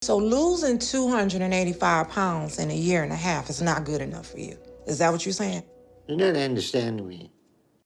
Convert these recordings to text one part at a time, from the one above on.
So losing 285 pounds in a year and a half is not good enough for you. Is that what you're saying? You don't understand me.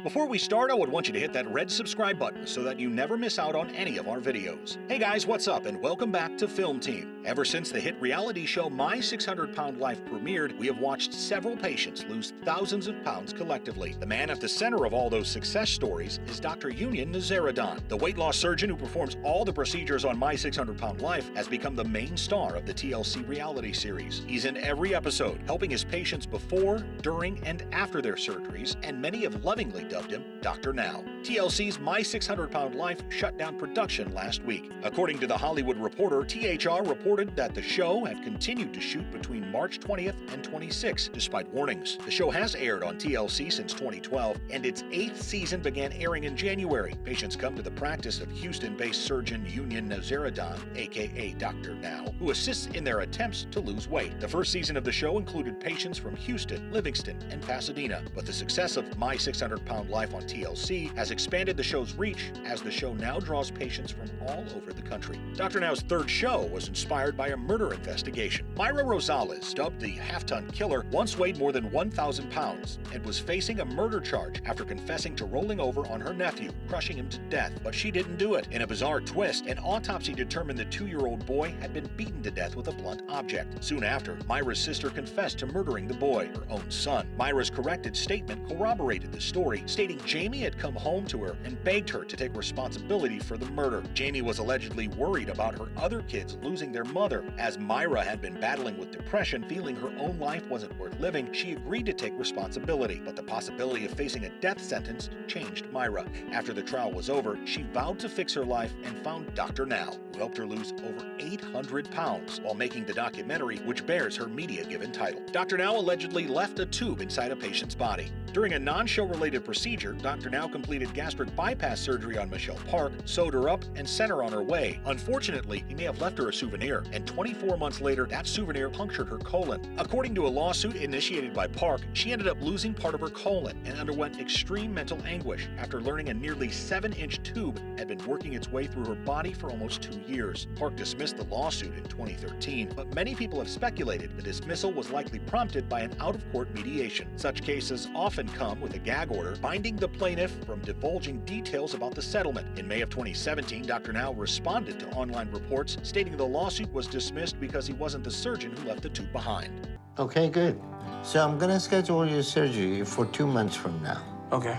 Before we start, I would want you to hit that red subscribe button so that you never miss out on any of our videos. Hey guys, what's up, and welcome back to Film Team. Ever since the hit reality show My 600 Pound Life premiered, we have watched several patients lose thousands of pounds collectively. The man at the center of all those success stories is Dr. Union Nazaruddin. The weight loss surgeon who performs all the procedures on My 600 Pound Life has become the main star of the TLC reality series. He's in every episode, helping his patients before, during, and after their surgeries, and many have lovingly dubbed him Dr. Now. TLC's My 600 Pound Life shut down production last week. According to The Hollywood Reporter, THR reported that the show had continued to shoot between March 20th and 26th, despite warnings. The show has aired on TLC since 2012, and its 8th season began airing in January. Patients come to the practice of Houston-based surgeon Union Nazaruddin, aka Dr. Now, who assists in their attempts to lose weight. The first season of the show included patients from Houston, Livingston, and Pasadena, but the success of My 600 Pound Life on TLC has expanded the show's reach as the show now draws patients from all over the country. Dr. Now's third show was inspired by a murder investigation. Mayra Rosales, dubbed the half-ton killer, once weighed more than 1,000 pounds and was facing a murder charge after confessing to rolling over on her nephew, crushing him to death, but she didn't do it. In a bizarre twist, an autopsy determined the 2-year-old boy had been beaten to death with a blunt object. Soon after, Mayra's sister confessed to murdering the boy, her own son. Mayra's corrected statement corroborated the story, stating Jamie had come home to her and begged her to take responsibility for the murder. Jamie was allegedly worried about her other kids losing their mother. As Mayra had been battling with depression, feeling her own life wasn't worth living, she agreed to take responsibility. But the possibility of facing a death sentence changed Mayra. After the trial was over, she vowed to fix her life and found Dr. Now, who helped her lose over 800 pounds while making the documentary, which bears her media-given title. Dr. Now allegedly left a tube inside a patient's body. During a non-show related procedure, Dr. Now completed gastric bypass surgery on Michelle Park, sewed her up, and sent her on her way. Unfortunately, he may have left her a souvenir, and 24 months later, that souvenir punctured her colon. According to a lawsuit initiated by Park, she ended up losing part of her colon and underwent extreme mental anguish after learning a nearly 7-inch tube had been working its way through her body for almost 2 years. Park dismissed the lawsuit in 2013, but many people have speculated the dismissal was likely prompted by an out-of-court mediation. Such cases often come with a gag order binding the plaintiff from divulging details about the settlement. In May of 2017, Dr. Now responded to online reports stating the lawsuit was dismissed because he wasn't the surgeon who left the tube behind. Okay, good. So I'm gonna schedule your surgery for 2 months from now. Okay.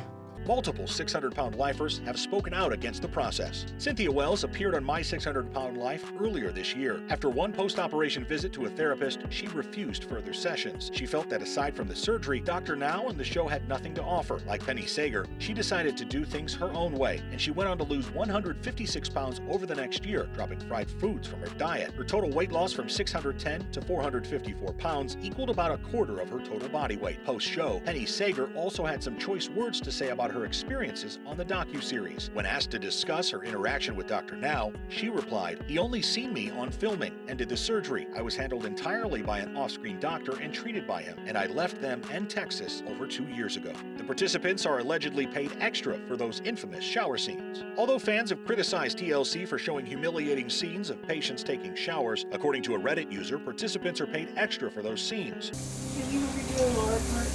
Multiple 600-pound lifers have spoken out against the process. Cynthia Wells appeared on My 600 Pound Life earlier this year. After one post-operation visit to a therapist, she refused further sessions. She felt that aside from the surgery, Dr. Now and the show had nothing to offer. Like Penny Sager, she decided to do things her own way, and she went on to lose 156 pounds over the next year, dropping fried foods from her diet. Her total weight loss from 610 to 454 pounds equaled about a quarter of her total body weight. Post-show, Penny Sager also had some choice words to say about her experiences on the docuseries. When asked to discuss her interaction with Dr. Now, she replied, "He only seen me on filming and did the surgery. I was handled entirely by an off-screen doctor and treated by him, and I left them and Texas over 2 years ago." The participants are allegedly paid extra for those infamous shower scenes. Although fans have criticized TLC for showing humiliating scenes of patients taking showers, according to a Reddit user, participants are paid extra for those scenes. Can you redo a lower part?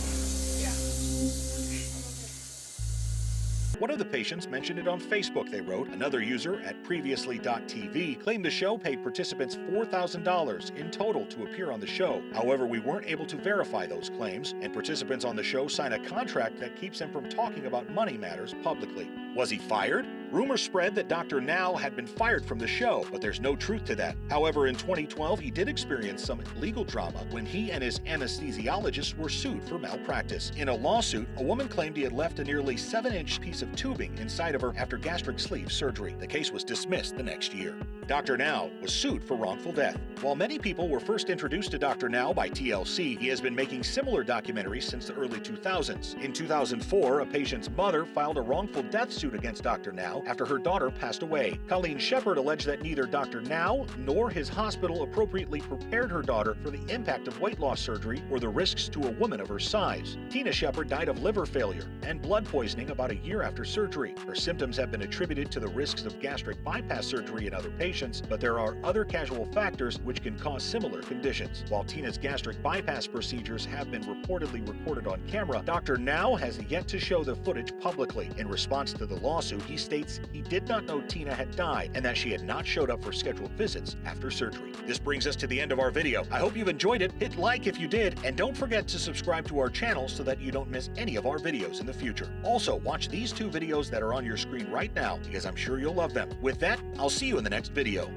One of the patients mentioned it on Facebook, they wrote. Another user at previously.tv claimed the show paid participants $4,000 in total to appear on the show. However, we weren't able to verify those claims, and participants on the show sign a contract that keeps them from talking about money matters publicly. Was he fired? Rumors spread that Dr. Now had been fired from the show, but there's no truth to that. However, in 2012, he did experience some legal drama when he and his anesthesiologist were sued for malpractice. In a lawsuit, a woman claimed he had left a nearly 7-inch piece of tubing inside of her after gastric sleeve surgery. The case was dismissed the next year. Dr. Now was sued for wrongful death. While many people were first introduced to Dr. Now by TLC, he has been making similar documentaries since the early 2000s. In 2004, a patient's mother filed a wrongful death suit against Dr. Now after her daughter passed away. Colleen Shepard alleged that neither Dr. Now nor his hospital appropriately prepared her daughter for the impact of weight loss surgery or the risks to a woman of her size. Tina Shepard died of liver failure and blood poisoning about a year after surgery. Her symptoms have been attributed to the risks of gastric bypass surgery in other patients, patients, but there are other causal factors which can cause similar conditions. While Tina's gastric bypass procedures have been reportedly recorded on camera, Dr. Now has yet to show the footage publicly. In response to the lawsuit, he states he did not know Tina had died and that she had not showed up for scheduled visits after surgery. This brings us to the end of our video. I hope you've enjoyed it. Hit like if you did, and don't forget to subscribe to our channel so that you don't miss any of our videos in the future. Also, watch these two videos that are on your screen right now because I'm sure you'll love them. With that, I'll see you in the next video.